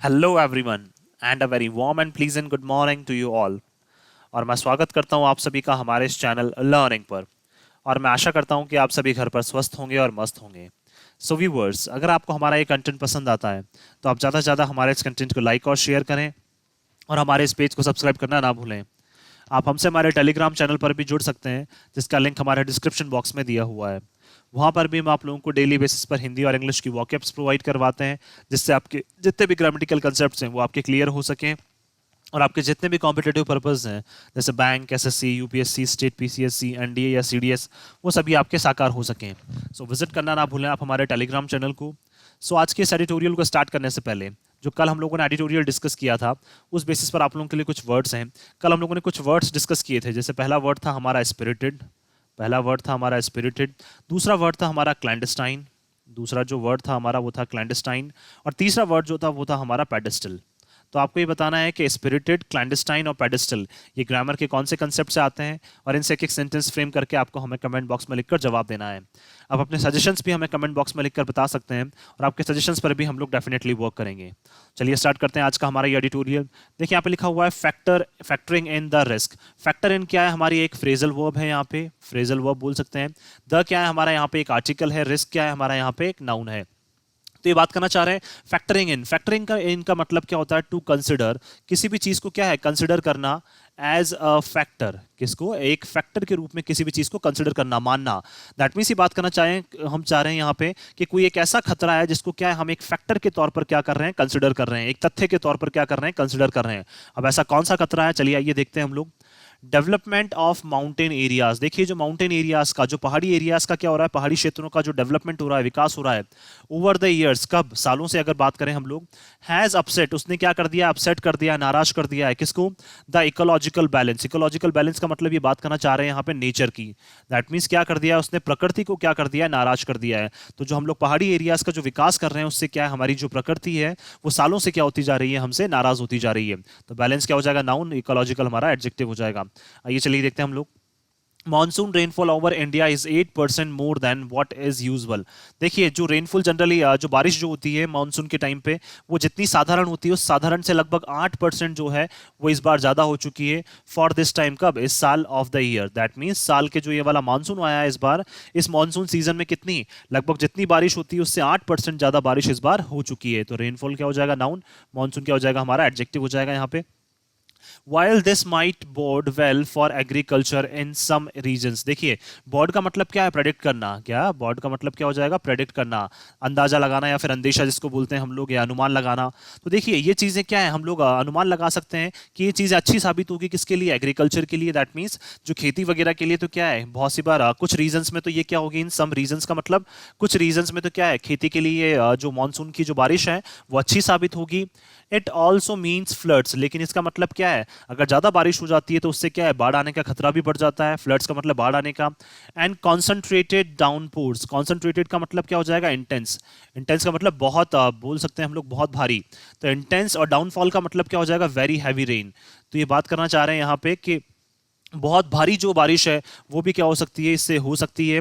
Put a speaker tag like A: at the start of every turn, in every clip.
A: Hello everyone and a very warm and pleasant good morning to you all. और मैं स्वागत करता हूं आप सभी का हमारे इस चैनल लर्निंग पर। और मैं आशा करता हूं कि आप सभी घर पर स्वस्थ होंगे और मस्त होंगे। सो व्यूअर्स, अगर आपको हमारा ये कंटेंट पसंद आता है तो आप ज़्यादा से ज़्यादा हमारे इस कंटेंट को लाइक और शेयर करें और हमारे इस पेज को सब्सक्राइब करना ना भूलें। आप हमसे हमारे टेलीग्राम चैनल पर भी जुड़ सकते हैं, जिसका लिंक हमारे डिस्क्रिप्शन बॉक्स में दिया हुआ है। वहाँ पर भी हम आप लोगों को डेली बेसिस पर हिंदी और इंग्लिश की वॉकअप्स प्रोवाइड करवाते हैं, जिससे आपके जितने भी ग्रामेटिकल कंसेप्ट्स हैं वो आपके क्लियर हो सकें और आपके जितने भी कॉम्पिटेटिव पर्पस हैं, जैसे bank, SSC, UPSC, state PCSC, NDA या सीडीएस, वो सभी आपके साकार हो सकें। सो विजिट करना ना भूलें आप हमारे टेलीग्राम चैनल को। सो आज के इस एडिटोरियल को स्टार्ट करने से पहले, जो कल हम लोगों ने एडिटोरियल डिस्कस किया था, उस बेसिस पर आप लोगों के लिए कुछ वर्ड्स हैं। कल हम लोगों ने कुछ वर्ड्स डिस्कस किए थे, जैसे पहला वर्ड था हमारा स्पिरिटेड। पहला वर्ड था हमारा स्पिरिटेड। दूसरा वर्ड था हमारा क्लैंडस्टाइन। दूसरा जो वर्ड था हमारा वो था क्लैंडस्टाइन। और तीसरा वर्ड जो था वो था हमारा पेडेस्टल। तो आपको ये बताना है कि स्पिरिटेड, क्लैंडस्टाइन और पेडेस्टल ये ग्रामर के कौन से कंसेप्ट से आते हैं, और इनसे एक एक सेंटेंस फ्रेम करके आपको हमें कमेंट बॉक्स में लिखकर जवाब देना है। आप अपने सजेशंस भी हमें कमेंट बॉक्स में लिखकर बता सकते हैं, और आपके सजेशंस पर भी हम लोग डेफिनेटली वर्क करेंगे। चलिए स्टार्ट करते हैं आज का हमारा ये एडिटोरियल। देखिए यहाँ पे लिखा हुआ है factoring in the risk. Factor in क्या है? हमारी एक फ्रेजल वर्ब है, यहाँ पे फ्रेजल वर्ब बोल सकते हैं। द क्या है? हमारा यहाँ पे एक आर्टिकल है। रिस्क क्या है? हमारा यहाँ पे एक नाउन है। तो ये बात करना चाह रहे हैं फैक्टरिंग इन। फैक्टरिंग का इनका मतलब क्या होता है? टू कंसिडर, किसी भी चीज को क्या है? कंसिडर करना एज अ फैक्टर। किसको? एक फैक्टर के रूप में किसी भी चीज को कंसिडर करना, मानना। दैट मीन्स ये बात करना चाहें, हम चाह रहे हैं यहाँ पे कि कोई एक ऐसा खतरा है जिसको क्या है हम एक फैक्टर के तौर पर क्या कर रहे हैं? कंसिडर कर रहे हैं, एक तथ्य के तौर पर क्या कर रहे हैं? कंसिडर कर रहे हैं। अब ऐसा कौन सा खतरा है? चलिए आइए देखते हैं हम लोग। Development of mountain areas. देखिए जो माउंटेन एरियाज का, जो पहाड़ी एरियाज का क्या हो रहा है? पहाड़ी क्षेत्रों का जो डेवलपमेंट हो रहा है, विकास हो रहा है ओवर द ईयर्स, कब? सालों से अगर बात करें हम लोग, हैज अपसेट, उसने क्या कर दिया? अपसेट कर दिया, नाराज कर दिया है। किसको? The ecological balance. Ecological balance का मतलब ये बात करना चाह रहे हैं यहाँ पे नेचर की। दैट मीन्स क्या कर दिया है उसने? प्रकृति को क्या कर दिया है? नाराज कर दिया है। तो जो हम लोग पहाड़ी एरियाज का जो विकास कर रहे हैं, उससे क्या है हमारी जो प्रकृति है वो सालों से क्या होती जा रही है? हमसे नाराज होती जा रही है। तो बैलेंस क्या हो जाएगा? नाउन। इकोलॉजिकल हमारा एडजेक्टिव हो जाएगा। आइए चलिए देखते हैं हम लोग। Monsoon rainfall over India is 8% more than what is usual. देखिए जो रेनफॉल जनरली, जो बारिश जो होती है मानसून के टाइम पे, वो जितनी साधारण होती है उस साधारण से लगभग 8% जो है वो इस बार ज्यादा हो चुकी है। फॉर दिस टाइम, कब? इस साल of the year. That means साल के जो ये वाला मानसून आया है इस बार, इस मानसून सीजन में कितनी, लगभग जितनी बारिश होती है उससे 8% ज्यादा बारिश इस बार हो चुकी है। तो रेनफॉल क्या हो जाएगा? नाउन। मानसून क्या हो जाएगा? हमारा एडजेक्टिव हो जाएगा यहाँ पे। While this might bode well for agriculture in some regions। देखिए बॉड का मतलब क्या है? प्रेडिक्ट करना। क्या बॉड का मतलब क्या हो जाएगा? प्रेडिक्ट करना, अंदाजा लगाना, या फिर अंदेशा जिसको बोलते हैं हम लोग, या अनुमान लगाना। तो देखिए ये चीजें क्या है, हम लोग अनुमान लगा सकते हैं कि ये चीजें अच्छी साबित होगी किसके लिए? एग्रीकल्चर के लिए। दैट मीन्स जो खेती वगैरह के लिए। तो क्या है, बहुत सी बार कुछ रीजन्स में तो ये क्या होगी? इन सम रीजन्स का मतलब कुछ रीजन्स में तो क्या है, खेती के लिए जो मानसून की जो बारिश है वो अच्छी साबित होगी। It also means floods. लेकिन इसका मतलब क्या है? अगर ज्यादा बारिश हो जाती है तो उससे क्या है? बाढ़ आने का खतरा भी बढ़ जाता है। फ्लड्स का मतलब बाढ़ आने का। And concentrated डाउनपोर्स। कॉन्सेंट्रेटेड का मतलब क्या हो जाएगा? इंटेंस। इंटेंस का मतलब बहुत, बोल सकते हैं हम लोग बहुत भारी। तो इंटेंस, और डाउनफॉल का मतलब क्या हो जाएगा? Very heavy rain. तो ये बात करना चाह रहे हैं यहाँ पे कि बहुत भारी जो बारिश है वो भी क्या हो सकती है? इससे हो सकती है।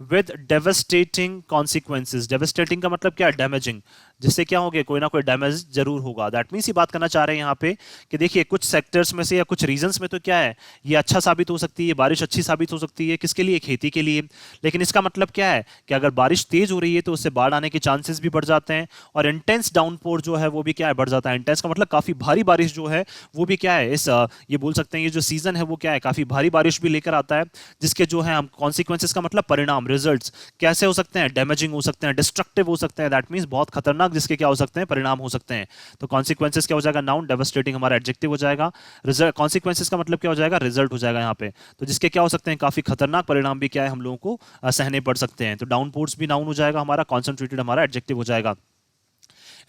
A: With devastating consequences. डेवेस्टेटिंग का मतलब क्या है? डैमेजिंग। जिससे क्या होगा? कोई ना कोई डैमेज जरूर होगा। दैट मीन्स ये बात करना चाह रहे हैं यहाँ पे कि देखिए कुछ सेक्टर्स में से या कुछ रीजन्स में तो क्या है, ये अच्छा साबित हो सकती है, बारिश अच्छी साबित हो सकती है। किसके लिए? खेती के लिए। लेकिन इसका मतलब क्या है कि अगर बारिश तेज हो रही है तो उससे बाढ़ आने के चांसेस भी बढ़ जाते हैं। और इंटेंस डाउनपोर जो है वो भी क्या है? बढ़ जाता है। इंटेंस का मतलब काफी भारी बारिश जो है वो भी क्या है, इस ये बोल सकते हैं ये जो सीजन है वो क्या है? काफी भारी बारिश भी लेकर आता है। जिसके जो है हम कॉन्सिक्वेंसेस का मतलब परिणाम, रिजल्ट्स कैसे हो सकते हैं? डैमेजिंग हो सकते हैं, डिस्ट्रक्टिव हो सकते हैं। दैट मीन्स बहुत खतरनाक, जिसके क्या हो सकते हैं? परिणाम हो सकते हैं। तो कॉन्सिक्वेंसेस क्या हो जाएगा? नाउन। डेवास्टेटिंग हमारा एडजेक्टिव हो जाएगा। रिजल्ट, कॉन्सिक्वेंसेस का मतलब क्या हो जाएगा? रिजल्ट हो जाएगा यहाँ पे। तो जिसके क्या हो सकते हैं? काफी खतरनाक परिणाम भी क्या है हम लोगों को सहने पड़ सकते हैं। तो डाउनपोर्ट्स भी नाउन हो जाएगा हमारा। कॉन्सेंट्रेटेड हमारा एडजेक्टिव हो जाएगा।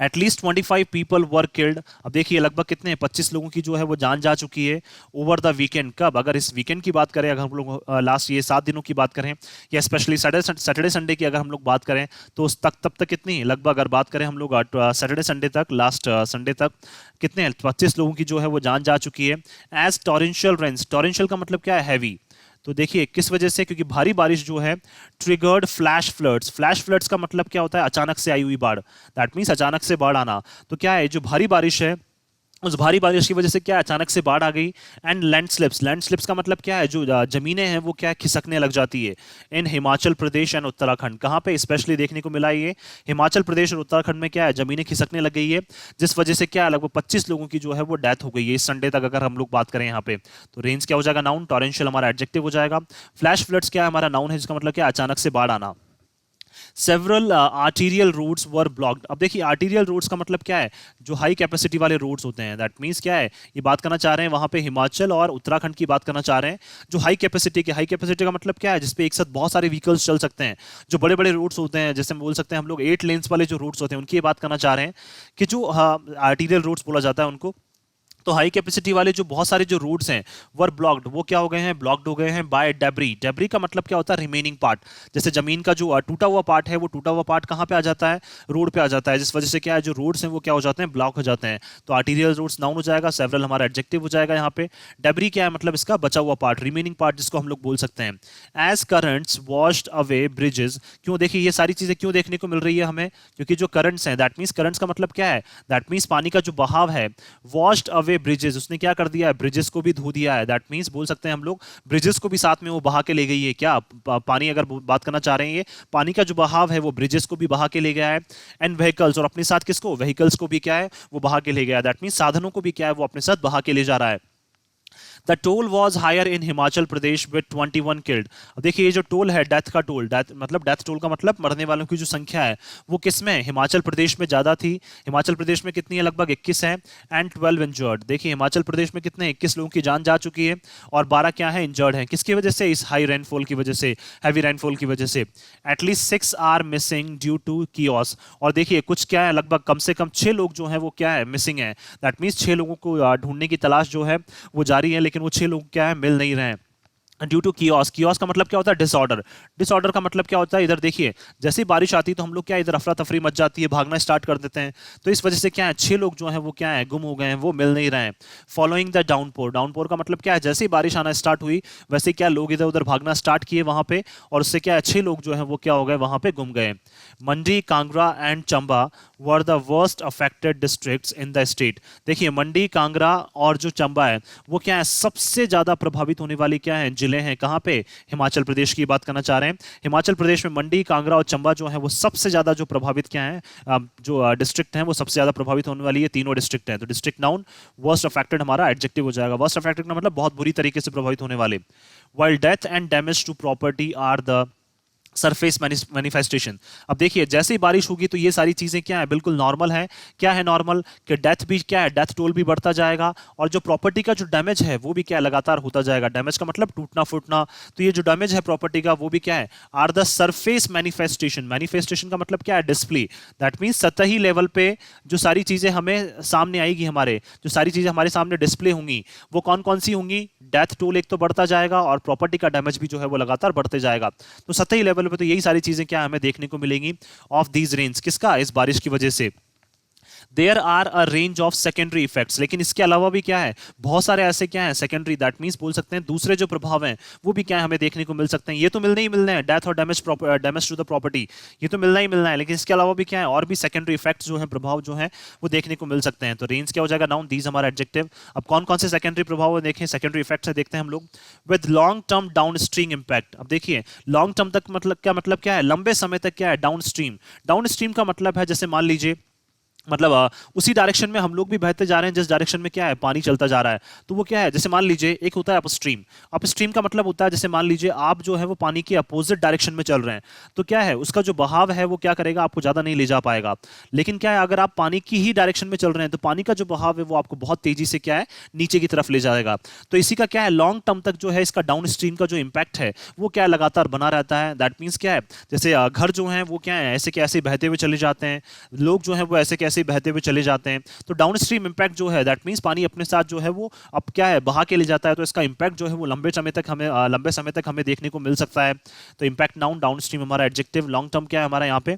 A: At least 25 people were killed. अब देखिए लगभग कितने, 25 लोगों की जो है वो जान जा चुकी है ओवर द वीकेंड। कब? अगर इस वीकेंड की बात करें, अगर हम लोग लास्ट ये 7 दिनों की बात करें, या स्पेशली सैटरडे संडे की अगर हम लोग बात करें, तो उस तक तब तक कितनी, लगभग अगर बात करें हम लोग सैटरडे संडे तक, लास्ट संडे तक कितने 25 लोगों की जो है वो जान जा चुकी है। As torrential rains. टॉरेंशियल का मतलब क्या है? हैवी। तो देखिए किस वजह से, क्योंकि भारी बारिश जो है triggered flash floods. Flash floods का मतलब क्या होता है, अचानक से आई हुई बाढ़, दैट मीन्स अचानक से बाढ़ आना। तो क्या है, जो भारी बारिश है उस भारी बारिश की वजह से क्या है, अचानक से बाढ़ आ गई। एंड लैंडस्लिप्स, लैंडस्लिप्स का मतलब क्या है, जो जमीनें हैं वो क्या है, खिसकने लग जाती है। इन हिमाचल प्रदेश एंड उत्तराखंड, कहाँ पे स्पेशली देखने को मिला ये, हिमाचल प्रदेश और उत्तराखंड में क्या है, जमीनें खिसकने लग गई है, जिस वजह से क्या है, लगभग 25 लोगों की जो है वो डेथ हो गई है इस संडे तक, अगर हम लोग बात करें यहाँ पे। तो रेंज क्या हो जाएगा, नाउन। टॉरेंशियल हमारा एडजेक्टिव हो जाएगा। फ्लैश फ्लड्स क्या है, हमारा नाउन है, जिसका मतलब क्या है, अचानक से बाढ़ आना। सेवरल आर्टीरियल रूट्स वर ब्लॉक्ड। अब देखिए आर्टीरियल रूट्स का मतलब क्या है, जो हाई कैपेसिटी वाले रूट्स होते हैं, दैट मीन्स क्या है, ये बात करना चाह रहे हैं वहां पे हिमाचल और उत्तराखंड की बात करना चाह रहे हैं। जो हाई कैपेसिटी के, हाई कैपेसिटी का मतलब क्या है, जिसपे एक साथ बहुत सारे व्हीकल्स चल सकते हैं, जो बड़े बड़े रूट्स होते हैं, जैसे बोल सकते हैं हम लोग 8 लेन्स वाले जो रूट्स होते हैं उनकी बात करना चाह रहे हैं, कि जो आर्टीरियल रूट्स बोला जाता है उनको। तो हाई कैपेसिटी वाले जो बहुत सारे जो रूट्स हैं वर ब्लॉक्ड, वो क्या हो गए हैं, ब्लॉक्ड हो गए हैं बाय डेब्री। डेब्री का मतलब क्या होता है, रिमेनिंग पार्ट। जैसे जमीन का जो टूटा हुआ पार्ट है, वो टूटा हुआ पार्ट कहाँ पे आ जाता है, रोड पे आ जाता है, जिस वजह से क्या है, जो रोड्स हैं वो क्या हो जाते हैं, ब्लॉक हो जाते हैं। तो आर्टीरियल रूट्स नाउन हो जाएगा, सेवरल हमारा एडजेक्टिव हो जाएगा यहाँ पे। डेब्री क्या है, मतलब इसका बचा हुआ पार्ट, रिमेनिंग पार्ट, जिसको हम लोग बोल सकते हैं। As currents washed away bridges, क्यों, देखिए ये सारी चीजें क्यों देखने को मिल रही है हमें, क्योंकि जो करंट्स हैं, दैट मीन्स करंट्स का मतलब क्या है, दैट मीन्स पानी का जो बहाव है, वॉश्ड अवे ब्रिजेस, उसने क्या कर दिया है, ब्रिजेस को भी धो दिया है। दैट मीन्स बोल सकते हैं हम लोग ब्रिजेस को भी साथ में वो बहा के ले गई है। क्या पानी, अगर बात करना चाह रहे हैं, ये पानी का जो बहाव है वो ब्रिजेस को भी बहा के ले गया है। एंड व्हीकल्स, और अपने साथ किसको, व्हीकल्स को भी क्या है, वो बहा के ले गया। दैट मीन्स साधनों को भी क्या है, वो अपने साथ बहा के ले जा रहा है। The toll was higher in Himachal Pradesh with 21 killed. अब देखिए ये जो टोल है, डेथ का टोल, डेथ मतलब डेथ टोल का मतलब मरने वालों की जो संख्या है, वो किस में, हिमाचल प्रदेश में ज्यादा थी। हिमाचल प्रदेश में कितनी है, लगभग 21 है। एंड 12 इंजर्ड, देखिए हिमाचल प्रदेश में कितने, 21 लोगों की जान जा चुकी है, और 12 क्या है, इंजर्ड है। किसकी वजह से, इस हाई रेनफॉल की वजह से, हैवी रेनफॉल की वजह से। At least 6 are missing due to chaos, और देखिए कुछ क्या है, लगभग कम से कम 6 लोग जो है वो क्या है, मिसिंग है। दैट मीन्स 6 लोगों को ढूंढने की तलाश जो है वो जारी है, लेकिन वो 6 लोग क्या है, मिल नहीं रहे हैं। ड्यू टू कियोस, कियोस का मतलब क्या होता है, डिसऑर्डर। डिसऑर्डर का मतलब क्या होता है, इधर देखिए जैसे ही बारिश आती है तो हम लोग क्या, इधर अफरा तफरी मच जाती है, भागना स्टार्ट कर देते हैं। तो इस वजह से क्या है, 6 लोग जो हैं वो क्या है, गुम हो गए हैं, वो मिल नहीं रहे हैं। फॉलोइंग द डाउनपोर, डाउनपोर का मतलब क्या है, जैसे ही बारिश आना स्टार्ट हुई वैसे ही क्या, लोग इधर उधर भागना स्टार्ट किए वहां पे, और उससे क्या है, 6 लोग जो है वो क्या हो गए, वहां पे गुम गए। Mandi, Kangra and Chamba were the worst affected districts in the state. देखिए मंडी, कांगड़ा और जो चंबा है, वो क्या है, सबसे ज्यादा प्रभावित होने वाली क्या है, जिले हैं। कहाँ पे, हिमाचल प्रदेश की बात करना चाह रहे हैं। हिमाचल प्रदेश में मंडी, कांगड़ा और चंबा जो है वो सबसे ज्यादा जो प्रभावित क्या है, जो डिस्ट्रिक्ट हैं वो सबसे ज्यादा प्रभावित होने वाली है, तीनों डिस्ट्रिक्ट हैं। तो डिस्ट्रिक्ट नाउन, वर्स्ट अफेक्टेड हमारा एडजेक्टिव हो जाएगा। वर्स्ट अफेक्टेड का मतलब बहुत बुरी तरीके से प्रभावित होने वाले। While death and damage to property are the surface manifestation. अब देखिए जैसे ही बारिश होगी तो ये सारी चीजें क्या है, बिल्कुल नॉर्मल है। क्या है नॉर्मल, कि डेथ भी क्या है, डेथ टोल भी बढ़ता जाएगा, और जो प्रॉपर्टी का जो डैमेज है वो भी क्या है, लगातार होता जाएगा। डैमेज का मतलब टूटना फूटना, तो ये जो डैमेज है प्रॉपर्टी का वो भी क्या है, are the surface manifestation. Manifestation का मतलब क्या है, डिस्प्ले। दैट मीन्स सतही लेवल पे जो सारी चीजें हमें सामने आएगी, हमारे जो सारी चीजें हमारे सामने डिस्प्ले होंगी, वो कौन कौन सी होंगी, डेथ टोल एक तो बढ़ता जाएगा, और प्रॉपर्टी का डैमेज भी जो है वो लगातार बढ़ते जाएगा। तो सतही लेवल पे तो यही सारी चीजें क्या हमें देखने को मिलेंगी ऑफ दीज रेन्स, किसका, इस बारिश की वजह से। There are a range of secondary effects, लेकिन इसके अलावा भी क्या है, बहुत सारे ऐसे क्या है सेकेंडरी, दैट मींस बोल सकते हैं दूसरे जो प्रभाव हैं वो भी क्या है, हमें देखने को मिल सकते हैं। ये तो मिलने ही मिलने हैं, डेथ और डैमेज टू द प्रॉपर्टी, ये तो मिलना ही मिलना है, लेकिन इसके अलावा भी क्या है, और भी सेकेंडरी इफेक्ट्स जो है, प्रभाव जो है वो देखने को मिल सकते हैं। तो रेंज क्या हो जाएगा, नाउन, दीज हमारा एडजेक्टिव। अब कौन कौन से सेकेंडरी प्रभाव देखें, सेकेंडरी इफेक्ट्स है, देखते हैं हम लोग। With long term down stream impact. अब देखिए लॉन्ग टर्म तक मतलब क्या है, लंबे समय तक क्या है, डाउन स्ट्रीम। डाउन स्ट्रीम का मतलब है, जैसे मान लीजिए मतलब उसी डायरेक्शन में हम लोग भी बहते जा रहे हैं जिस डायरेक्शन में क्या है, पानी चलता जा रहा है। तो वो क्या है, जैसे मान लीजिए एक होता है अपस्ट्रीम। अपस्ट्रीम का मतलब होता है, जैसे मान लीजिए आप जो है वो पानी के अपोजिट डायरेक्शन में चल रहे हैं, तो क्या है, उसका जो बहाव है वो क्या करेगा, आपको ज्यादा नहीं ले जा पाएगा। लेकिन क्या है, अगर आप पानी की ही डायरेक्शन में चल रहे हैं तो पानी का जो बहाव है वो आपको बहुत तेजी से क्या है, नीचे की तरफ ले जाएगा। तो इसी का क्या है, लॉन्ग टर्म तक जो है इसका डाउन स्ट्रीम का जो इंपैक्ट है वो क्या है, लगातार बना रहता है। दैट मीन्स क्या है, जैसे घर जो है वो क्या है, ऐसे के ऐसे बहते हुए चले जाते हैं, लोग जो है वो ऐसे कैसे बहते हुए चले जाते हैं। तो डाउन स्ट्रीम इंपैक्ट जो है, दैट मींस पानी अपने साथ जो है वो अब क्या है, बहा के ले जाता है। तो इसका इंपैक्ट जो है वो लंबे समय तक हमें देखने को मिल सकता है। तो इंपैक्ट नाउन, डाउन स्ट्रीम हमारा एडजेक्टिव। लॉन्ग टर्म क्या है हमारा यहाँ पे,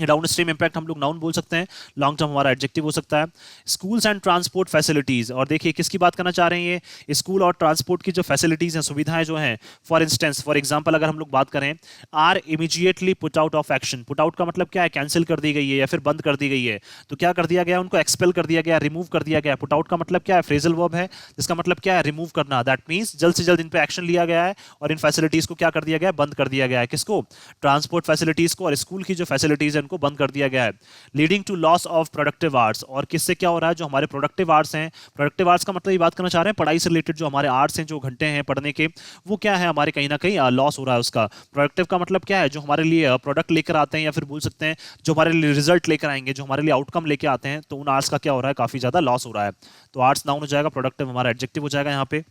A: डाउन स्ट्रीम इम्पैक्ट हम लोग नाउन बोल सकते हैं, लॉन्ग टर्म हमारा एडजेक्टिव हो सकता है। स्कूल्स एंड ट्रांसपोर्ट फैसिलिटीज, और देखिए किसकी बात करना चाह रहे हैं ये, स्कूल और ट्रांसपोर्ट की जो फैसिलिटीज हैं, सुविधाएं जो हैं, फॉर इंस्टेंस फॉर एग्जांपल अगर हम लोग बात करें, are immediately put out of action. Put out का मतलब क्या है, कैंसिल कर दी गई है या फिर बंद कर दी गई है। तो क्या कर दिया गया, उनको एक्सपेल कर दिया गया, रिमूव कर दिया गया। पुट आउट का मतलब क्या है, फ्रेजल वर्ब है, जिसका मतलब क्या है, रिमूव करना। दैट मीन्स जल्द से जल्द इन पे एक्शन लिया गया है और इन फैसिलिटीज को क्या कर दिया गया है, बंद कर दिया गया है। किसको, ट्रांसपोर्ट फैसिलिटीज को, और स्कूल की जो फैसिलिटीज है उनको बंद कर दिया गया है। Leading to loss of productive arts, और किससे क्या हो रहा है, जो हमारे प्रोडक्टिव आर्ट्स हैं, प्रोडक्टिव आर्ट्स का मतलब ये बात करना चाह रहे हैं पढ़ाई से रिलेटेड जो हमारे आर्ट्स हैं, जो घंटे हैं पढ़ने के, वो क्या है हमारे कहीं ना कहीं लॉस हो रहा है उसका। प्रोडक्टिव का मतलब क्या है, जो हमारे लिए प्रोडक्ट लेकर आते हैं, या फिर बोल सकते हैं जो हमारे लिए रिजल्ट लेकर आएंगे, जो हमारे लिए आउटकम लेके आते हैं, तो उन आर्ट्स का क्या हो रहा है, काफी ज्यादा लॉस हो रहा है। तो आर्ट्स नाउन हो जाएगा, प्रोडक्टिव हमारा एडजेक्टिव हो जाएगा यहाँ पे।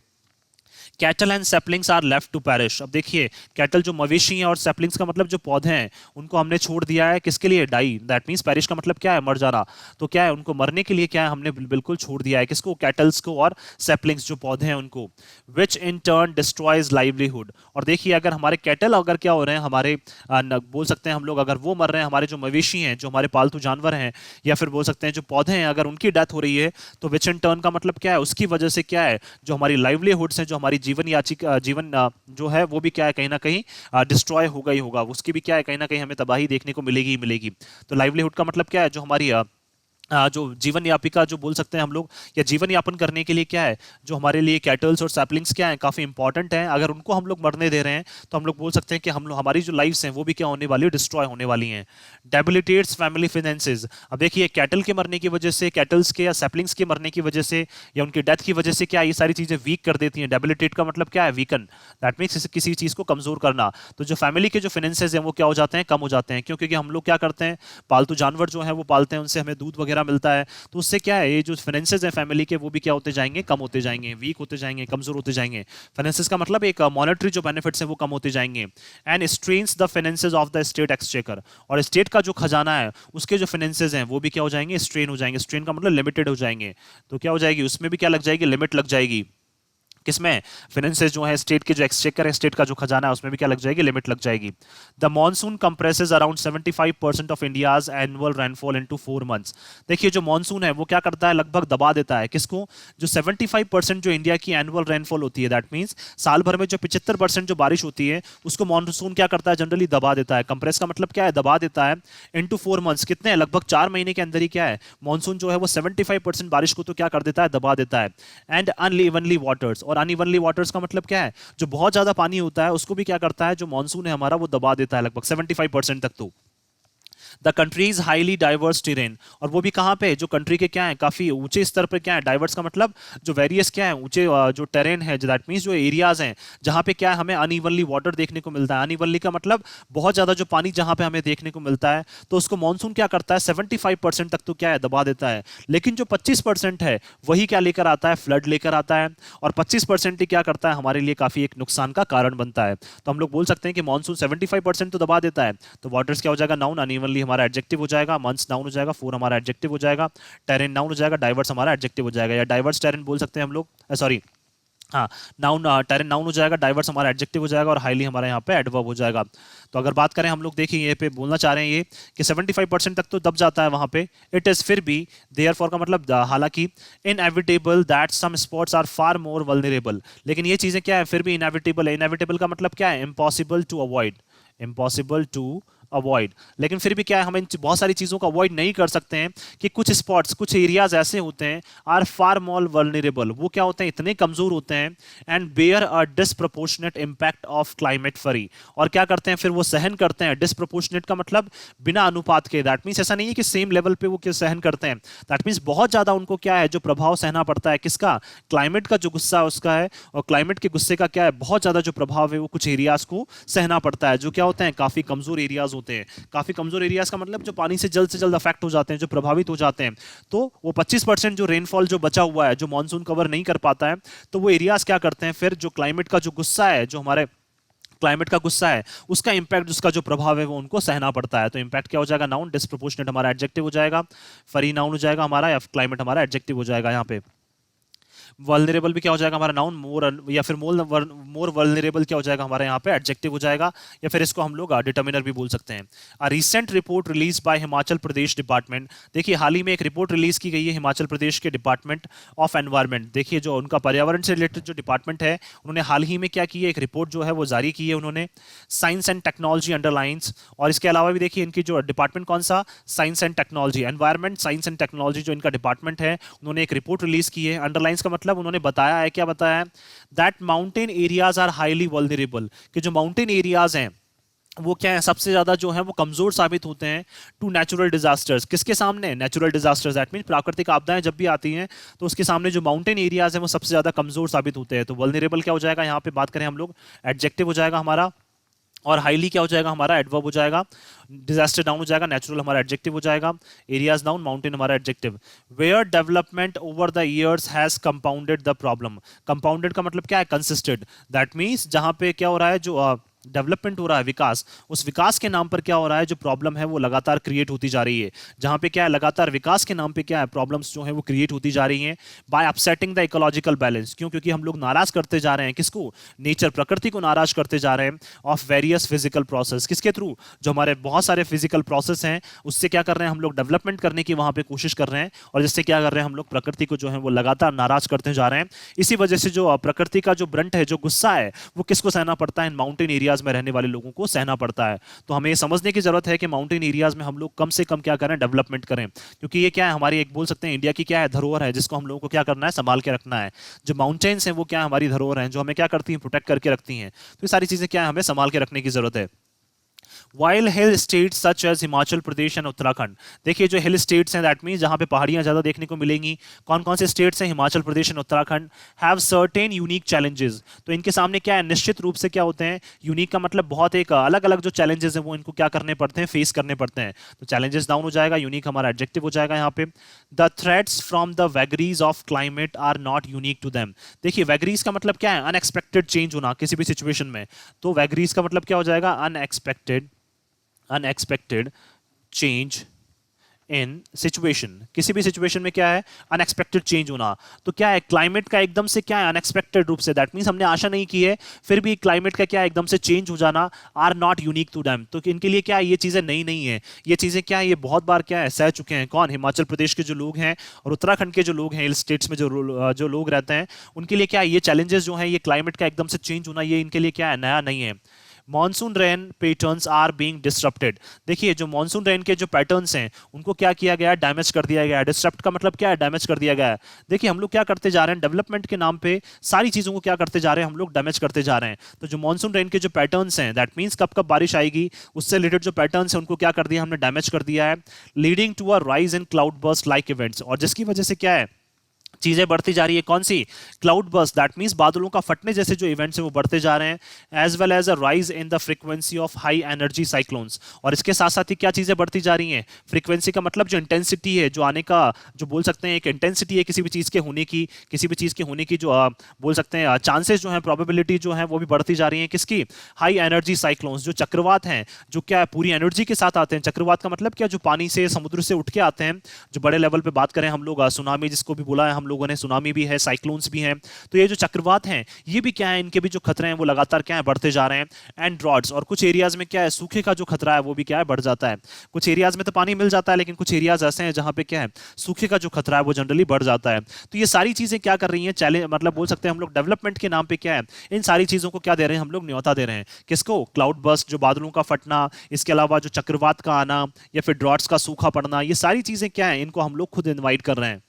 A: Cattle and saplings are left to perish. अब देखिए कैटल जो मवेशी हैं, और सैपलिंग्स का मतलब जो पौधे हैं, उनको हमने छोड़ दिया है किसके लिए, डाई। दैट मींस पेरिश का मतलब क्या है, मर जाना। तो क्या है, उनको मरने के लिए क्या है, हमने बिल्कुल छोड़ दिया है किसको, कैटल्स को और सैपलिंग्स जो पौधे हैं उनको। विच इन टर्न डिस्ट्रॉयज लाइवलीहुड। और देखिए अगर हमारे कैटल अगर क्या हो रहे हैं हमारे बोल सकते हैं हम लोग, अगर वो मर रहे हैं, हमारे जो मवेशी हैं, जो हमारे पालतू जानवर हैं, या फिर बोल सकते हैं जो पौधे हैं, अगर उनकी डेथ हो रही है, तो विच इन टर्न का मतलब क्या है, उसकी वजह से क्या है, जो हमारी लाइवलीहुड्स हैं, जो हमारी जीवन याचिका जीवन जो है वो भी क्या है, कहीं ना कहीं डिस्ट्रॉय होगा ही होगा। उसकी भी क्या है, कहीं ना कहीं हमें तबाही देखने को मिलेगी ही मिलेगी। तो लाइवलीहुड का मतलब क्या है, जो हमारी जो जीवन यापिका जो बोल सकते हैं हम लोग, या जीवन यापन करने के लिए क्या है, जो हमारे लिए कैटल्स और सैपलिंग्स क्या है, काफी इंपॉर्टेंट हैं। अगर उनको हम लोग मरने दे रहे हैं, तो हम लोग बोल सकते हैं कि हम लोग हमारी जो लाइफ्स हैं वो भी क्या होने वाली है, डिस्ट्रॉय होने वाली हैं। डेबिलिटेट्स फैमिली फाइनेंसेस। अब देखिए कैटल के मरने की वजह से, कैटल्स के या सैपलिंग्स के मरने की वजह से, या उनकी डेथ की वजह से क्या ये सारी चीजें वीक कर देती हैं। डेबिलिटेट का मतलब क्या है, वीकन। दैट मीन्स किसी चीज को कमजोर करना। तो जो फैमिली के जो फाइनेंसेस हैं वो क्या हो जाते हैं, कम हो जाते हैं। क्यों, क्योंकि हम लोग क्या करते हैं, पालतू जानवर जो है वो पालते हैं, उनसे हमें दूध वगैरह मिलता है। तो उससे क्या है, ये जो फाइनेंसेस हैं फैमिली के, वो भी क्या होते जाएंगे, कम होते जाएंगे, वीक होते जाएंगे, कमजोर होते जाएंगे। फाइनेंसेस का मतलब एक मॉनेटरी जो बेनिफिट्स हैं वो कम होते जाएंगे। And strains the finances of the state exchequer. और स्टेट का जो खजाना है उसके जो फाइनेंसेस हैं वो भी क्या हो जाएंगे, स्ट्रेन हो जाएंगे। स्ट्रेन का मतलब लिमिटेड हो जाएंगे। तो क्या हो जाएगी, उसमें भी क्या लग जाएगी, लिमिट लग जाएगी। किसमें, फाइनेंसेस जो है स्टेट के, जो एक्सचेकर है स्टेट का जो खजाना है, उसमें भी क्या लग जाएगी, लिमिट लग जाएगी। The monsoon compresses around 75% of India's annual rainfall into 4 months. देखिए जो मॉनसून है वो क्या करता है, लगभग दबा देता है किसको, जो 75% जो इंडिया की एनुअल रेनफॉल होती है, दैट मीन्स साल भर में जो 75% जो बारिश होती है, उसको मॉनसून क्या करता है, जनरली दबा देता है। कंप्रेस का मतलब क्या है, दबा देता है। इनटू 4 मंथ्स, कितने, लगभग 4 महीने के अंदर ही क्या है, मॉनसून जो है वो 75% बारिश को तो क्या कर देता है, दबा देता है। एंड अनइवनली वाटर्स, और अनइवनली वाटर्स का मतलब क्या है, जो बहुत ज्यादा पानी होता है उसको भी क्या करता है, जो मानसून है हमारा वो दबा देता है लगभग 75% तक। तो the countries highly diverse terrain, और वो भी कहाँ पे, जो कंट्री के क्या है, काफी ऊंचे स्तर पर क्या है, डाइवर्स का मतलब जो वेरियस क्या है, ऊंचे जो टेरेन है, दैट मींस जो एरियाज हैं जहाँ पे क्या है हमें अनइवनली वाटर देखने को मिलता है। अनइवनली का मतलब बहुत ज्यादा जो पानी जहाँ पे हमें देखने को मिलता है, तो उसको मानसून क्या करता है, 75% तक तो क्या है, दबा देता है। लेकिन जो 25% है वही क्या लेकर आता है, फ्लड लेकर आता है। और 25% ही क्या करता है, हमारे लिए काफी एक नुकसान का कारण बनता है। तो हम लोग बोल सकते हैं कि मानसून 75% तो दबा देता है। तो वाटर्स क्या हो जाएगा, नाउन, अनइवनली हमारा एडजेक्टिव हो जाएगा, मंथ्स नाउन हो जाएगा, 4 हमारा एडजेक्टिव हो जाएगा, टेरेन नाउन हो जाएगा, डाइवर्स हमारा एडजेक्टिव हो जाएगा, या डाइवर्स टेरेन बोल सकते हैं हम लोग, सॉरी, हाँ, नाउन, टेरेन नाउन हो जाएगा, डाइवर्स हमारा एडजेक्टिव हो जाएगा, और हाईली हमारा यहाँ पे एडवर्ब हो जाएगा। तो अगर बात करें हम लोग, देखिए ये पे बोलना चाह रहे हैं ये कि 75% तक तो दब जाता है वहां पे। इट इज फिर भी, देयर फॉर का मतलब हालांकि, inevitable that some spots are far more vulnerable. लेकिन ये चीजें क्या है, फिर भी इनएविटेबल है। इनएविटेबल का मतलब क्या है, impossible to avoid, impossible to avoid. लेकिन फिर भी क्या है, हम इन बहुत सारी चीजों को अवॉइड नहीं कर सकते हैं कि कुछ स्पॉट्स, कुछ एरियाज ऐसे होते हैं, आर फार मोर वल्नरेबल, वो क्या होते हैं, इतने कमजोर होते हैं, and bear a disproportionate impact of climate fury, और क्या करते हैं फिर वो सहन करते हैं। डिसप्रोपोर्शनेट का मतलब बिना अनुपात के, दैट मीन्स ऐसा नहीं है कि सेम लेवल पे वो क्या सहन करते हैं, दैट मीन्स बहुत ज्यादा उनको क्या है, जो प्रभाव सहना पड़ता है किसका, क्लाइमेट का जो गुस्सा है उसका है। और क्लाइमेट के गुस्से का क्या है, बहुत ज्यादा जो प्रभाव है वो कुछ एरियाज को सहना पड़ता है, जो क्या होते हैं, काफी कमजोर एरियाज होते हैं। काफी कमजोर एरियाज का मतलब जो पानी से जल्द अफेक्ट हो जाते हैं, जो प्रभावित हो जाते हैं। तो वो 25% जो रेनफॉल जो बचा हुआ है, जो मानसून कवर नहीं कर पाता है, तो वो एरियाज क्या करते हैं फिर, जो क्लाइमेट का जो गुस्सा है, जो हमारे क्लाइमेट का गुस्सा है, उसका इंपैक्ट, उसका जो प्रभाव है वो उनको सहना पड़ता है। तो इंपैक्ट क्या हो जाएगा, नाउन, डिस्प्रोपोर्शनेट हमारा एडजेक्टिव हो जाएगा, फरी नाउन हो जाएगा हमारा, या क्लाइमेट हमारा एडजेक्टिव हो जाएगा यहाँ पे। वल्नरेबल भी क्या हो जाएगा हमारा नाउन, मोर या फिर मोर वल्नरेबल क्या हो जाएगा हमारे यहाँ पे एडजेक्टिव हो जाएगा, या फिर इसको हम लोग डिटर्मिनर भी बोल सकते हैं। A recent report release by Himachal Pradesh department, देखिए हाल ही में एक रिपोर्ट रिलीज की गई है हिमाचल प्रदेश के डिपार्टमेंट ऑफ एनवायरमेंट, देखिए जो उनका पर्यावरण से रिलेटेड जो डिपार्टमेंट है उन्होंने हाल ही में क्या की है, एक रिपोर्ट जो है वो जारी की है उन्होंने, साइंस एंड टेक्नोलॉजी अंडरलाइंस। और इसके अलावा भी देखिए इनकी जो डिपार्टमेंट कौन सा, science and technology, environment science and technology जो इनका डिपार्टमेंट है, उन्होंने एक रिपोर्ट रिलीज की है। अंडरलाइंस का मतलब उन्होंने बताया है, क्या बताया है, that mountain areas are highly vulnerable, कि जो माउंटेन एरियाज हैं वो क्या है, सबसे ज्यादा जो है वो कमजोर साबित होते हैं टू नेचुरल डिजास्टर्स, किसके सामने, नेचुरल डिजास्टर्स, दैट मीन प्राकृतिक आपदाएं जब भी आती हैं तो उसके सामने जो माउंटेन एरियाज हैं वो सबसे ज्यादा कमजोर साबित होते हैं। तो वल्नरेबल क्या हो जाएगा यहाँ पे बात करें हम लोग, एडजेक्टिव हो जाएगा हमारा, और हाईली क्या हो जाएगा हमारा, एडवर्ब हो जाएगा, डिजास्टर डाउन हो जाएगा, नेचुरल हमारा एडजेक्टिव हो जाएगा, एरियाज डाउन, माउंटेन हमारा adjective. Where development over the years has compounded the problem, compounded का मतलब क्या है, कंसिस्टेड, दैट मीन्स जहां पे क्या हो रहा है, जो डेवलपमेंट हो रहा है, विकास, उस विकास के नाम पर क्या हो रहा है, जो प्रॉब्लम है वो लगातार क्रिएट होती जा रही है, जहां पे क्या है, लगातार विकास के नाम पे क्या है, प्रॉब्लम्स जो है वो क्रिएट होती जा रही हैं, by upsetting the ecological balance, क्यों, क्योंकि हम लोग नाराज करते जा रहे हैं किसको, नेचर, प्रकृति को नाराज करते जा रहे हैं, ऑफ वेरियस फिजिकल प्रोसेस, किसके थ्रू, जो हमारे बहुत सारे फिजिकल प्रोसेस हैं उससे क्या कर रहे हैं हम लोग, डेवलपमेंट करने की वहां पे कोशिश कर रहे हैं, और जिससे क्या कर रहे हैं हम लोग, प्रकृति को जो है वो लगातार नाराज करते जा रहे हैं। इसी वजह से जो प्रकृति का जो ब्रंट है, जो गुस्सा है, वो किसको सहना पड़ता है, इन माउंटेन एरियाज में रहने वाले लोगों को सहना पड़ता है। तो हमें ये समझने की जरूरत है कि माउंटेन एरियाज में हम लोग कम से कम क्या करें, डेवलपमेंट करें, क्योंकि ये क्या है, हमारी एक बोल सकते हैं इंडिया की क्या है, धरोहर है, जिसको हम लोगों को क्या करना है, संभाल के रखना है। जो माउंटेन्स हैं वो क्या है, हमारी धरोहर हैं, जो हमें क्या करती हैं, प्रोटेक्ट करके रखती हैं। तो ये सारी चीजें क्या है, हमें संभाल के रखने की जरूरत है। While hill states such as Himachal Pradesh and Uttarakhand, देखिए जो हिल स्टेट्स हैं, दैट मीन जहां पे पहाड़ियां ज्यादा देखने को मिलेंगी, कौन कौन से स्टेट्स हैं, Himachal Pradesh and Uttarakhand, have certain unique challenges, तो इनके सामने क्या है, निश्चित रूप से क्या होते हैं, यूनिक का मतलब बहुत एक अलग अलग जो चैलेंजेस हैं वो इनको क्या करने पड़ते हैं, फेस करने पड़ते हैं। तो चैलेंजेस डाउन हो जाएगा, यूनिक हमारा एडजेक्टिव हो जाएगा यहाँ पे। The threats from the vagaries of climate are not unique to them, देखिए वैगरीज का मतलब क्या है, अनएक्सपेक्टेड चेंज होना किसी भी सिचुएशन में, तो वैगरीज का मतलब क्या हो जाएगा, अनएक्सपेक्टेड चेंज इन सिचुएशन, किसी भी सिचुएशन में क्या है, अनएक्सपेक्टेड चेंज होना। तो क्या है, क्लाइमेट का एकदम से क्या है, अनएक्सपेक्टेड रूप से, दैट मींस हमने आशा नहीं की है, फिर भी क्लाइमेट का क्या है, एकदम से चेंज हो जाना, are not unique to them, तो इनके लिए क्या है, ये चीजें नई नहीं है, ये चीजें क्या है, ये बहुत बार क्या है, सह चुके हैं, कौन, हिमाचल प्रदेश के जो लोग हैं और उत्तराखंड के जो लोग हैं, हिल स्टेट्स में जो लोग रहते हैं, उनके लिए क्या है, ये चैलेंजेस जो है, ये क्लाइमेट का एकदम से चेंज होना, ये इनके लिए क्या है, नया नहीं है। Monsoon rain patterns are being disrupted, देखिए जो मॉनसून रेन के जो पैटर्न्स हैं उनको क्या किया गया है, डैमेज कर दिया गया है। डिसरप्ट का मतलब क्या है, डैमेज कर दिया गया है। देखिए हम लोग क्या करते जा रहे हैं, डेवलपमेंट के नाम पे सारी चीजों को क्या करते जा रहे हैं, हम लोग डैमेज करते जा रहे हैं। तो जो मॉनसून रेन के जो पैटर्न्स हैं, दैट मीन्स कब कब बारिश आएगी, उससे रिलेटेड जो पैटर्न्स हैं उनको क्या कर दिया हमने, डैमेज कर दिया है। Leading to a rise in cloud burst like events, और जिसकी वजह से क्या है, चीजें बढ़ती जा रही है, कौन सी, क्लाउड बर्स्ट, दैट मींस बादलों का फटने जैसे जो इवेंट्स हैं वो बढ़ते जा रहे हैं। As well as a rise in the frequency of high energy cyclones, और इसके साथ साथ ही क्या चीजें बढ़ती जा रही हैं, फ्रीक्वेंसी का मतलब जो इंटेंसिटी है, जो आने का जो बोल सकते हैं एक इंटेंसिटी है किसी भी चीज के होने की, किसी भी चीज के होने की जो बोल सकते हैं चांसेस जो है, प्रोबेबिलिटी जो है वो भी बढ़ती जा रही है, किसकी, हाई एनर्जी साइक्लोन्स, जो चक्रवात हैं, जो क्या है पूरी एनर्जी के साथ आते हैं। चक्रवात का मतलब क्या, जो पानी से, समुद्र से उठ के आते हैं, जो बड़े लेवल पे बात करें हम लोग, सुनामी जिसको भी बोला है हम लोगों ने, सुनामी भी है, साइक्लोन्स भी हैं। तो ये जो चक्रवात हैं ये भी क्या है, इनके भी जो खतरे हैं वो लगातार क्या है, बढ़ते जा रहे हैं। एंड ड्रॉट्स, और कुछ एरियाज में क्या है, सूखे का जो खतरा है वो भी क्या है, बढ़ जाता है। कुछ एरियाज में तो पानी मिल जाता है, लेकिन कुछ एरियाज ऐसे हैं जहां पे क्या है, सूखे का जो खतरा है वो जनरली बढ़ जाता है। तो ये सारी चीजें क्या कर रही हैं, चैलेंज मतलब बोल सकते हैं हम लोग डेवलपमेंट के नाम पे क्या है, इन सारी चीजों को क्या दे रहे हैं हम लोग, न्योता दे रहे हैं। किसको, क्लाउड बर्स्ट, जो बादलों का फटना, इसके अलावा जो चक्रवात का आना, या फिर ड्रॉट्स का सूखा पड़ना, ये सारी चीजें क्या है, इनको हम लोग खुद इन्वाइट कर रहे हैं।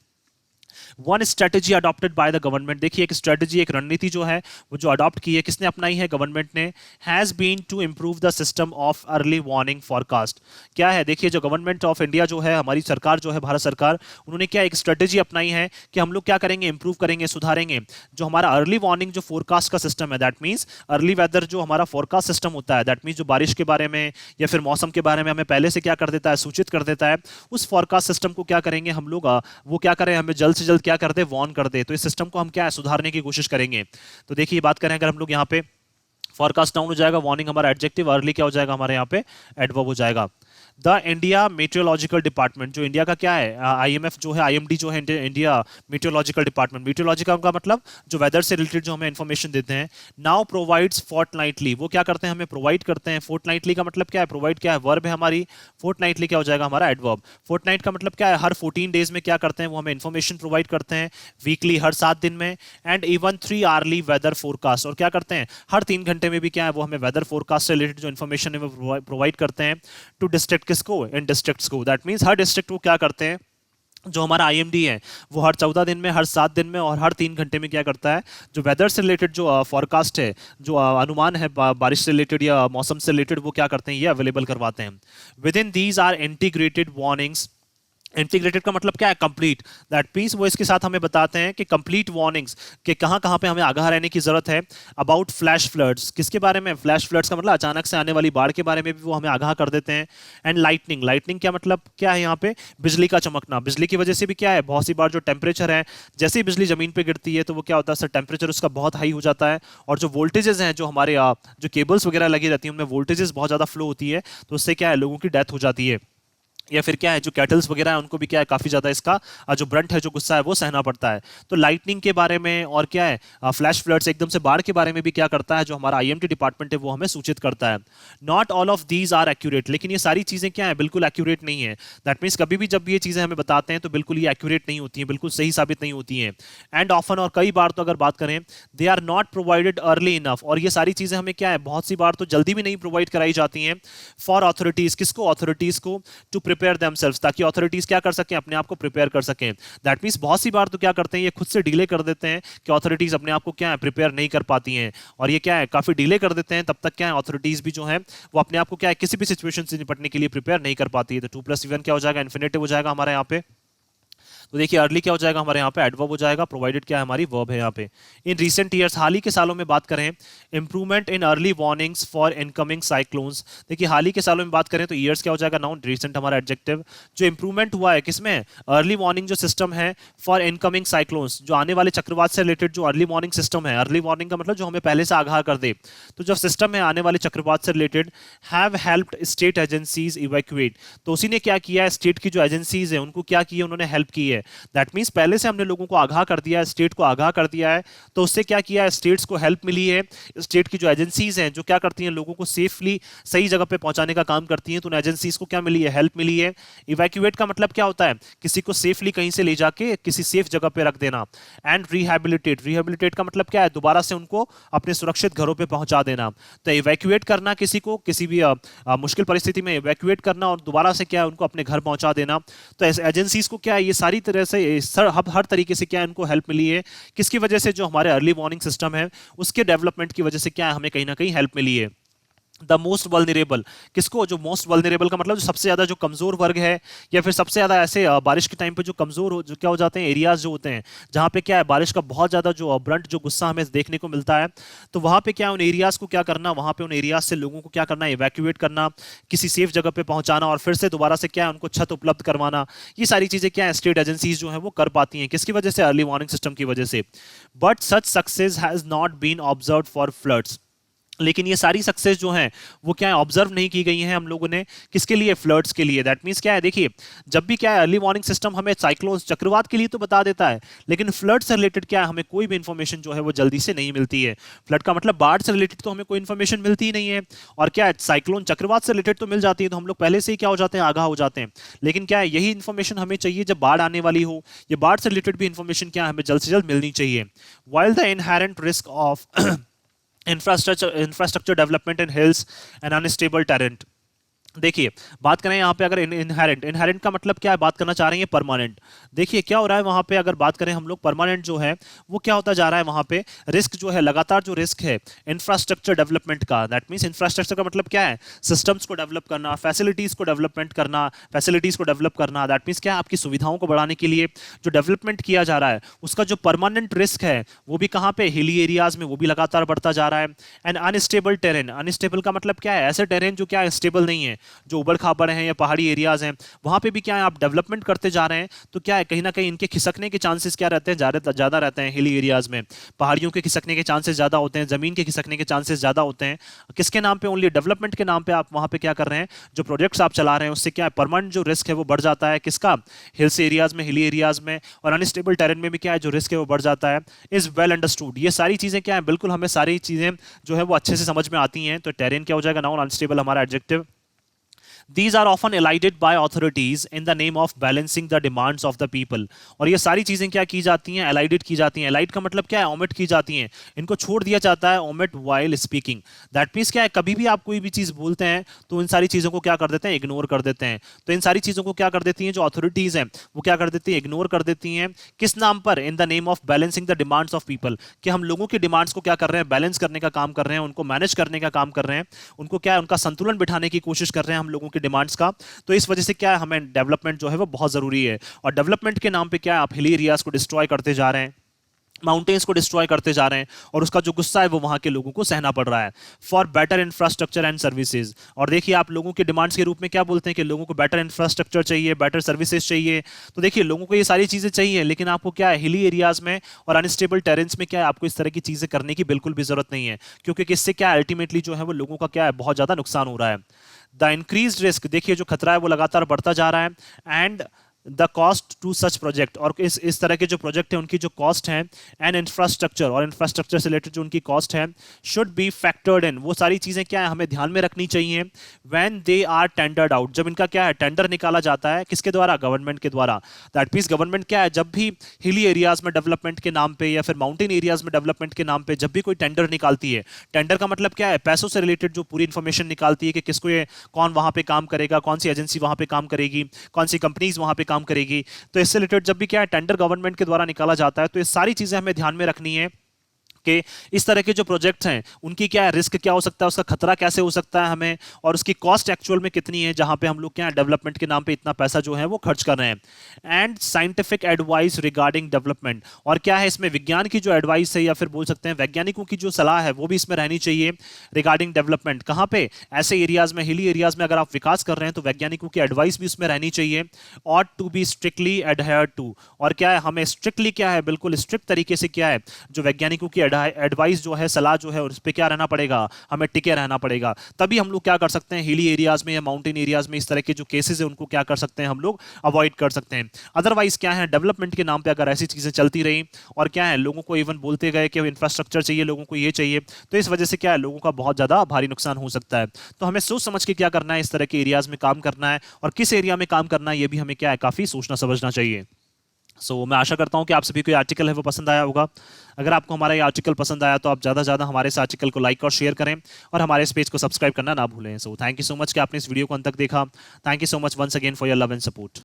A: One strategy adopted by the government, देखिए एक स्ट्रेटेजी, एक रणनीति जो है वो जो अडॉप्ट की है, किसने अपनाई है, गवर्नमेंट ने, has been to improve the system of early warning forecast. क्या है, देखिए जो गवर्नमेंट ऑफ इंडिया जो है, हमारी सरकार जो है, भारत सरकार, उन्होंने क्या एक स्ट्रेटेजी अपनाई है कि हम लोग क्या करेंगे, इंप्रूव करेंगे, सुधारेंगे जो हमारा अर्ली वार्निंग जो फोरकास्ट का सिस्टम है, दैट मीन्स अर्ली वेदर जो हमारा फोरकास्ट सिस्टम होता है, दैट मीन्स जो बारिश के बारे में या फिर मौसम के बारे में हमें पहले से क्या कर देता है, सूचित कर देता है, उस फोरकास्ट सिस्टम को क्या करेंगे हम लोग, वो क्या करें, हमें जल्द से जल्द क्या कर दे, वार्न कर दे। तो इस सिस्टम को हम क्या है, सुधारने की कोशिश करेंगे। तो देखिए बात करें अगर हम लोग यहाँ पे, फोरकास्ट डाउन हो जाएगा, वार्निंग हमारा एडजेक्टिव, अर्ली क्या हो जाएगा हमारे यहाँ पे, एडवर्ब हो जाएगा। द इंडिया मेट्रोलॉजिकल डिपार्टमेंट, जो इंडिया का क्या है, आईएमएफ जो है, आईएमडी जो है, इंडिया मेट्रोलॉजिकल डिपार्टमेंट, मेट्रोलॉजिकल का मतलब जो वेदर से रिलेटेड जो हमें इन्फॉर्मेशन देते हैं, नाउ प्रोवाइड्स फोर्टनाइटली, वो क्या करते हैं, हमें प्रोवाइड करते हैं। फोर्टनाइटली का मतलब क्या है, प्रोवाइड क्या है, वर्ब है हमारी, फोर्टनाइटली क्या हो जाएगा हमारा एडवर्ब। फोर्टनाइट का मतलब क्या है, हर 14 डेज में क्या करते हैं, वो हमें इन्फॉर्मेशन प्रोवाइड करते हैं, वीकली हर 7 दिन में, and even 3 hourly weather forecast, और क्या करते हैं, हर 3 घंटे में भी क्या है, वो हमें वेदर फोरकास्ट से रिलेटेड जो इन्फॉर्मेशन है वो प्रोवाइड करते हैं टू डिस्ट्रिक्ट किसको, इन डिस्ट्रिक्ट्स को। दैट मीन्स हर डिस्ट्रिक्ट को क्या करते हैं, जो हमारा आईएमडी है वो हर 14 दिन में, हर 7 दिन में और हर 3 घंटे में क्या करता है, जो वेदर से रिलेटेड जो फॉरकास्ट है, जो अनुमान है बारिश से रिलेटेड या मौसम से रिलेटेड, वो क्या करते हैं, ये अवेलेबल करवाते हैं। Within these are integrated warnings. Integrated का मतलब क्या है, कंप्लीट। दैट मीन्स वो इसके साथ हमें बताते हैं कि कंप्लीट वार्निंग्स कि कहाँ कहाँ पे हमें आगाह रहने की जरूरत है। अबाउट फ्लैश फ्लड्स, किसके बारे में, फ्लैश फ्लड्स का मतलब अचानक से आने वाली बाढ़ के बारे में भी वो हमें आगाह कर देते हैं। एंड लाइटनिंग, लाइटनिंग क्या मतलब क्या है यहाँ पे, बिजली का चमकना। बिजली की वजह से भी क्या है, बहुत सी बार जो टेम्परेचर है, जैसे ही बिजली जमीन पे गिरती है तो वो क्या होता है, सर टेम्परेचर उसका बहुत हाई हो जाता है, और जो वोल्टेजेस हैं, जो हमारे जो केबल्स वगैरह लगी रहती हैं, उनमें वोल्टेजेस बहुत ज़्यादा फ्लो होती है, तो उससे क्या है, लोगों की डेथ हो जाती है। या फिर क्या है, जो कैटल्स वगैरह है उनको भी क्या है, काफी ज्यादा इसका जो ब्रंट है, जो गुस्सा है, वो सहना पड़ता है। तो लाइटनिंग के बारे में और क्या है, फ्लैश फ्लड्स, एकदम से बाढ़ के बारे में भी क्या करता है, जो हमारा आईएमडी डिपार्टमेंट है वो हमें सूचित करता है। Not all of these are accurate, लेकिन ये सारी चीजें क्या है, बिल्कुल एक्यूरेट नहीं है। दैट मीन्स कभी भी जब भी ये चीजें हमें बताते हैं तो बिल्कुल ये एक्यूरेट नहीं होती है, बिल्कुल सही साबित नहीं होती है। एंड ऑफन, और कई बार तो अगर बात करें, they are not provided early enough, और ये सारी चीजें हमें क्या है, बहुत सी बार तो जल्दी भी नहीं प्रोवाइड कराई जाती हैं फॉर अथॉरिटीज, किसको, अथॉरिटीज को, टू प्रिपेयर देमसेल्व्स, ताकि अथॉरिटीज क्या कर सकें, अपने आप को प्रिपेयर कर सकें। दैट मींस बहुत सी बार तो क्या करते हैं, ये खुद से डिले कर देते हैं कि अथॉरिटीज अपने आप को क्या है, प्रिपेयर नहीं कर पाती हैं, और ये क्या है, काफी डिले कर देते हैं, तब तक क्या है, अथॉरिटीज भी जो है वो अपने आप को क्या है, किसी भी सिचुएशन से निपटने के लिए प्रिपेयर नहीं कर पाती है। तो 2+1 क्या हो जाएगा, इन्फिनेटिव हो जाएगा हमारे यहाँ पे। तो देखिए अर्ली क्या हो जाएगा हमारे यहाँ पे, एडवर्ब हो जाएगा, प्रोवाइडेड क्या है, हमारी वर्ब है यहाँ पे। इन रीसेंट ईयर्स, हाल ही के सालों में बात करें, improvement in early warnings for incoming cyclones. देखिए हाल ही के सालों में बात करें तो ईयर्स क्या हो जाएगा, नाउन, रीसेंट हमारा एडजेक्टिव। जो इंप्रूवमेंट हुआ है किसमें, अर्ली वार्निंग जो सिस्टम है फॉर इनकमिंग साइक्लोन्स, जो आने वाले चक्रवात से रिलेटेड जो अर्ली वार्निंग सिस्टम है, अर्ली वार्निंग का मतलब जो हमें पहले से आगाह कर दे, तो जो सिस्टम है आने वाले चक्रवात से related, have helped state agencies evacuate. तो उसी ने क्या किया है, स्टेट की जो एजेंसीज है उनको क्या किया, उन्होंने हेल्प की है। दैट मीन्स पहले से हमने लोगों को आगाह कर दिया है, स्टेट को आगाह कर दिया है, तो उससे क्या किया है, स्टेट्स को हेल्प मिली है। स्टेट की जो एजेंसीज हैं जो क्या करती हैं, लोगों को सेफली सही जगह पे पहुंचाने का काम करती हैं, तो उन एजेंसीज को क्या मिली है, हेल्प मिली है। इवैक्यूएट का मतलब क्या होता है, किसी को सेफली कहीं से ले जाके किसी सेफ जगह पे रख देना। एंड रिहैबिलिटेट, रिहैबिलिटेट का मतलब क्या है, दोबारा से उनको अपने सुरक्षित घरों पे पहुंचा देना। तो इवैक्यूएट करना, किसी को किसी भी मुश्किल परिस्थिति में इवैक्यूएट करना और दोबारा से क्या है, उनको अपने घर पहुंचा देना। तो एजेंसीज को क्या है, ये सारी तरह से हर तरीके से क्या है, इनको हेल्प मिली है। किसकी वजह से, जो हमारे अर्ली वार्निंग सिस्टम है उसके डेवलपमेंट की वजह से क्या है, हमें कहीं ना कहीं हेल्प मिली है। द मोस्ट वल्नरेबल, किसको, जो मोस्ट वल्नरेबल का मतलब जो सबसे ज्यादा जो कमजोर वर्ग है, या फिर सबसे ज्यादा ऐसे बारिश के टाइम पे जो कमजोर जो क्या हो जाते हैं, एरियाज जो होते हैं जहाँ पे क्या है, बारिश का बहुत ज्यादा जो ब्रंट जो गुस्सा हमें देखने को मिलता है, तो वहां पे क्या, उन एरियाज को क्या करना, वहां पे उन एरियाज से लोगों को क्या करना, इवैक्यूएट करना, किसी सेफ जगह पे पहुंचाना, और फिर से दोबारा से क्या है, उनको छत उपलब्ध करवाना। ये सारी चीजें क्या है, स्टेट एजेंसीज जो है वो कर पाती हैं, किसकी वजह से, अर्ली वार्निंग सिस्टम की वजह से। But such success has not been observed for floods, लेकिन ये सारी सक्सेस जो हैं वो क्या है, ऑब्जर्व नहीं की गई हैं हम लोगों ने, किसके लिए, फ्लड्स के लिए। दैट मींस क्या है, देखिए जब भी क्या है, अर्ली वार्निंग सिस्टम हमें साइक्लोन चक्रवात के लिए तो बता देता है, लेकिन फ्लड से रिलेटेड क्या है, हमें कोई भी इंफॉर्मेशन जो है वो जल्दी से नहीं मिलती है। फ्लड का मतलब बाढ़ से रिलेटेड तो हमें कोई इंफॉर्मेशन मिलती ही नहीं है, और क्या है, साइक्लोन चक्रवात से रिलेटेड तो मिल जाती है, तो हम लोग पहले से ही क्या हो जाते हैं, आगाह हो जाते हैं। लेकिन क्या है, यही इंफॉर्मेशन हमें चाहिए जब बाढ़ आने वाली हो, ये बाढ़ से रिलेटेड भी इंफॉर्मेशन क्या है, हमें जल्द से जल्द मिलनी चाहिए। While the inherent risk of infrastructure development in hills and unstable terrain। देखिए बात करें यहाँ पे, अगर इनहेरेंट, इनहेरेंट का मतलब क्या है, बात करना चाह रहे हैं परमानेंट। देखिए क्या हो रहा है वहां पे, अगर बात करें हम लोग, परमानेंट जो है वो क्या होता जा रहा है वहां पे, रिस्क जो है, लगातार जो रिस्क है इंफ्रास्ट्रक्चर डेवलपमेंट का। दैट मींस इंफ्रास्ट्रक्चर का मतलब क्या है, सिस्टम्स को डेवलप करना, फैसिलिटीज को डेवलपमेंट करना, फैसिलिटीज को डेवलप करना। दैट मींस क्या है, आपकी सुविधाओं को बढ़ाने के लिए जो डेवलपमेंट किया जा रहा है उसका जो परमानेंट रिस्क है वो भी कहाँ पे, हिली एरियाज में, वो भी लगातार बढ़ता जा रहा है। एंड अनस्टेबल टेरेन, अनस्टेबल का मतलब क्या है, ऐसे टेरेन जो क्या है, स्टेबल नहीं है, जो उबड़ खाबड़ हैं या पहाड़ी एरियाज हैं, वहाँ पे भी क्या है आप डेवलपमेंट करते जा रहे हैं तो क्या है कहीं ना कहीं इनके खिसकने के चांसेस क्या रहते हैं, ज़्यादा रहते हैं। हिली एरियाज में पहाड़ियों के खिसकने के चांसेस ज़्यादा होते हैं, ज़मीन के खिसकने के चांसेस ज़्यादा होते हैं। किसके नाम पे? ओनली डेवलपमेंट के नाम पे आप वहाँ पे क्या कर रहे हैं, जो प्रोजेक्ट्स आप चला रहे हैं उससे क्या है परमानेंट जो रिस्क है वो बढ़ जाता है। किसका? हिल्स एरियाज में, हिली एरियाज में, और अनस्टेबल टेरेन में भी क्या है जो रिस्क है वो बढ़ जाता है। Is well understood. ये सारी चीज़ें क्या है, बिल्कुल हमें सारी चीज़ें जो है वो अच्छे से समझ में आती हैं। तो टेरेन क्या हो जाएगा? नाउन, अनस्टेबल हमारा adjective. These are often elided by authorities in the name of balancing the demands of the people। और ये सारी चीजें क्या की जाती हैं? एलाइडेड की जाती हैं। एलाइड का मतलब क्या है? ओमिट की जाती हैं, इनको छोड़ दिया जाता है। Omit while speaking, that means क्या है, कभी भी आप कोई भी चीज बोलते हैं तो इन सारी चीजों को क्या कर देते हैं? इग्नोर कर देते हैं। तो इन सारी चीजों को क्या कर देती हैं जो अथॉरिटीज हैं वो क्या कर देती हैं? इग्नोर कर देती हैं। किस नाम पर? In the name of balancing the demands of people, कि हम लोगों की डिमांड्स को क्या कर रहे हैं? बैलेंस करने का काम कर रहे हैं, उनको मैनेज करने का काम कर रहे हैं, उनको क्या है उनका संतुलन बिठाने की कोशिश कर रहे हैं हम लोगों की डिमांड्स का। तो इस वजह से क्या है हमें डेवलपमेंट जो है वो बहुत जरूरी है। और डेवलपमेंट के नाम पे क्या है आप हिली एरियाज को डिस्ट्रॉय करते जा रहे हैं, माउंटेन्स को डिस्ट्रॉय करते जा रहे हैं, और उसका जो गुस्सा है वो वहां के लोगों को सहना पड़ रहा है। For better infrastructure and services, और देखिए आप लोगों के डिमांड्स के रूप में क्या बोलते हैं कि लोगों को बेटर इंफ्रास्ट्रक्चर चाहिए, बेटर सर्विसेज चाहिए। तो देखिए लोगों को ये सारी चीजें चाहिए, लेकिन आपको क्या है हिली एरियाज में और अनस्टेबल टेरेंस में क्या है आपको इस तरह की चीजें करने की बिल्कुल भी जरूरत नहीं है, क्योंकि इससे क्या अल्टीमेटली जो है वो लोगों का क्या है बहुत ज्यादा नुकसान हो रहा है। द इंक्रीज रिस्क, देखिए जो खतरा है वो लगातार बढ़ता जा रहा है। And the cost to such project, और इस तरह के जो प्रोजेक्ट है उनकी जो कॉस्ट है, एंड इंफ्रास्ट्रक्चर, और इंफ्रास्ट्रक्चर से रिलेटेड जो उनकी कॉस्ट है, शुड बी फैक्टर्ड इन, वो सारी चीजें क्या है हमें ध्यान में रखनी चाहिए। When they are tendered out, जब इनका क्या है टेंडर निकाला जाता है, किसके द्वारा? गवर्नमेंट के द्वारा। दैट मींस गवर्नमेंट क्या है जब भी हिली एरियाज में डेवलपमेंट के नाम पे या फिर माउंटेन एरियाज में डेवलपमेंट के नाम पे जब भी कोई टेंडर निकालती है, टेंडर का मतलब क्या है? पैसों से रिलेटेड जो पूरी इंफॉर्मेशन निकालती है कि किसको ये कौन वहां पे काम करेगा, कौन सी एजेंसी वहां पे काम करेगी, कौन सी कंपनीज वहां पे काम करेगी। तो इससे रिलेटेड जब भी क्या है टेंडर गवर्नमेंट के द्वारा निकाला जाता है, तो ये सारी चीजें हमें ध्यान में रखनी है कि इस तरह के जो प्रोजेक्ट्स हैं उनकी क्या है रिस्क क्या हो सकता है, उसका खतरा कैसे हो सकता है हमें, और उसकी कॉस्ट एक्चुअल में कितनी है, जहां पे हम लोग क्या है डेवलपमेंट के नाम पे इतना पैसा जो है वो खर्च कर रहे हैं। And scientific advice regarding development, और क्या है इसमें विज्ञान की जो एडवाइस है या फिर बोल सकते हैं वैज्ञानिकों की जो सलाह है वो भी इसमें रहनी चाहिए रिगार्डिंग डेवलपमेंट। कहां पे? ऐसे एरियाज में, हिली एरियाज में अगर आप विकास कर रहे हैं तो वैज्ञानिकों की एडवाइस भी उसमें रहनी चाहिए। और to be strictly adhere to, और क्या है हमें स्ट्रिक्टली क्या है बिल्कुल स्ट्रिक्ट तरीके से क्या है जो वैज्ञानिकों की एडवाइस जो है, सलाह जो है, उस पर क्या रहना पड़ेगा, हमें टिके रहना पड़ेगा। तभी हम लोग क्या कर सकते हैं हिली एरियाज में या माउंटेन एरियाज में इस तरह के जो केसेस है उनको क्या कर सकते हैं हम लोग अवॉइड कर सकते हैं। अदरवाइज क्या है डेवलपमेंट के नाम पे अगर ऐसी चीजें चलती रही और क्या है लोगों को इवन बोलते गए कि इंफ्रास्ट्रक्चर चाहिए, लोगों को ये चाहिए, तो इस वजह से क्या है लोगों का बहुत ज्यादा भारी नुकसान हो सकता है। तो हमें सोच समझ के क्या करना है, इस तरह के एरियाज में काम करना है, और किस एरिया में काम करना है ये भी हमें क्या है काफी सोचना समझना चाहिए। मैं आशा करता हूं कि आप सभी को ये आर्टिकल है वो पसंद आया होगा। अगर आपको हमारा ये आर्टिकल पसंद आया तो आप ज़्यादा से ज़्यादा हमारे इस आर्टिकल को लाइक और शेयर करें, और हमारे इस पेज को सब्सक्राइब करना ना भूलें। थैंक यू सो मच कि आपने इस वीडियो को अंत तक देखा। Thank you so much once again for your love and support.